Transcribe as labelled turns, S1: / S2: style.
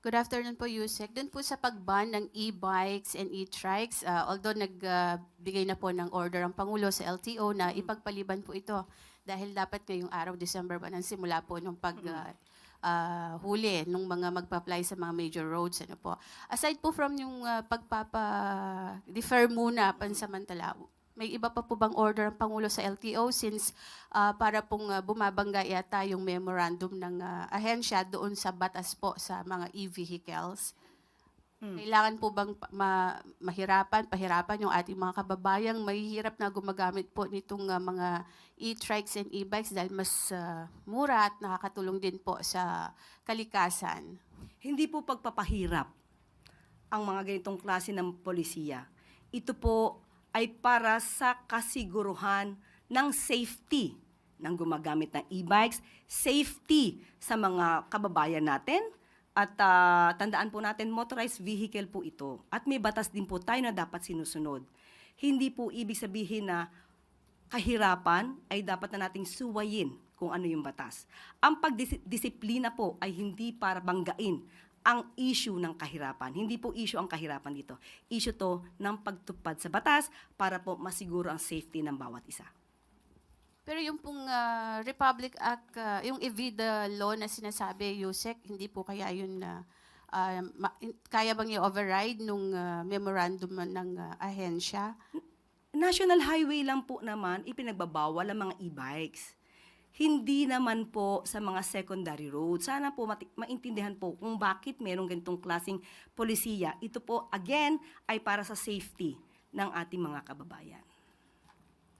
S1: Good afternoon po, Yusek. Doon po sa pag-ban ng e-bikes and e-trikes, although nagbigay na po ng order ang Pangulo sa LTO na ipagpaliban po ito dahil dapat ngayong araw, December 1, ang simula po nung huli nung mga magpa-apply sa mga major roads. Ano po. Aside po from yung pagpapa-defer muna pansamantala, may iba pa po bang order ang Pangulo sa LTO since para pong bumabangga yata yung memorandum ng ahensya doon sa batas po sa mga e-vehicles? Kailangan po bang pahirapan yung ating mga kababayang mahihirap na gumagamit po nitong mga e-trikes and e-bikes dahil mas mura at nakakatulong din po sa kalikasan?
S2: Hindi po pagpapahirap ang mga ganitong klase ng polisiya. Ito po ay para sa kasiguruhan ng safety ng gumagamit ng e-bikes, safety sa mga kababayan natin, at tandaan po natin, motorized vehicle po ito. At may batas din po tayo na dapat sinusunod. Hindi po ibig sabihin na kahirapan ay dapat na nating suwayin kung ano yung batas. Ang pagdisiplina po ay hindi para banggain ang issue ng kahirapan. Hindi po issue ang kahirapan dito. Issue to ng pagtupad sa batas para po masiguro ang safety ng bawat isa.
S1: Pero yung pong Republic Act, yung EVIDA law na sinasabi, Yusek, hindi po kaya yun na kaya bang i-override nung memorandum ng ahensya?
S2: National highway lang po naman ipinagbabawal ang mga e-bikes. Hindi naman po sa mga secondary roads. Sana po maintindihan po kung bakit merong ganitong klaseng polisiya. Ito po, again, ay para sa safety ng ating mga kababayan.